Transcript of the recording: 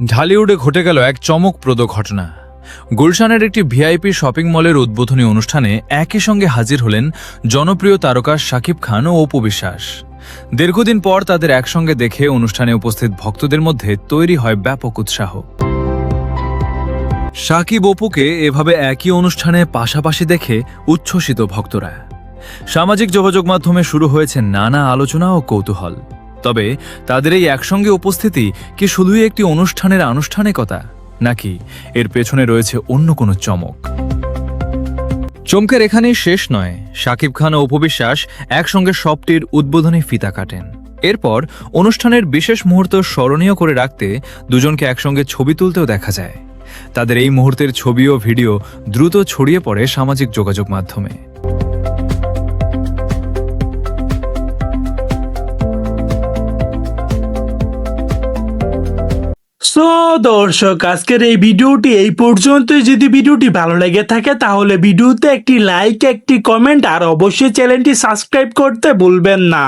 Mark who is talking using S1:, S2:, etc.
S1: ঢালিউডে ঘটে গেল এক চমকপ্রদ ঘটনা। গুলশানের একটি ভিআইপি শপিং মলের উদ্বোধনী অনুষ্ঠানে একই সঙ্গে হাজির হলেন জনপ্রিয় তারকা শাকিব খান ও অপু বিশ্বাস। দীর্ঘদিন পর তাদের একসঙ্গে দেখে অনুষ্ঠানে উপস্থিত ভক্তদের মধ্যে তৈরি হয় ব্যাপক উৎসাহ। শাকিব অপুকে এভাবে একই অনুষ্ঠানে পাশাপাশি দেখে উচ্ছ্বসিত ভক্তরা। সামাজিক যোগাযোগ মাধ্যমে শুরু হয়েছে নানা আলোচনা ও কৌতূহল। তবে তাদের এই একসঙ্গে উপস্থিতি কি শুধুই একটি অনুষ্ঠানের আনুষ্ঠানিকতা, নাকি এর পেছনে রয়েছে অন্য কোনো চমক? চমকের এখানেই শেষ নয়। শাকিব খান ও অপু বিশ্বাস একসঙ্গে সবটির উদ্বোধনী ফিতা কাটেন। এরপর অনুষ্ঠানের বিশেষ মুহূর্ত স্মরণীয় করে রাখতে দুজনকে একসঙ্গে ছবি তুলতেও দেখা যায়। তাদের এই মুহূর্তের ছবি ও ভিডিও দ্রুত ছড়িয়ে পড়ে সামাজিক যোগাযোগ মাধ্যমে।
S2: সো দর্শক, আজকের এই ভিডিওটি এই পর্যন্তই। যদি ভিডিওটি ভালো লেগে থাকে তাহলে ভিডিওতে একটি লাইক, একটি কমেন্ট আর অবশ্যই চ্যানেলটি সাবস্ক্রাইব করতে ভুলবেন না।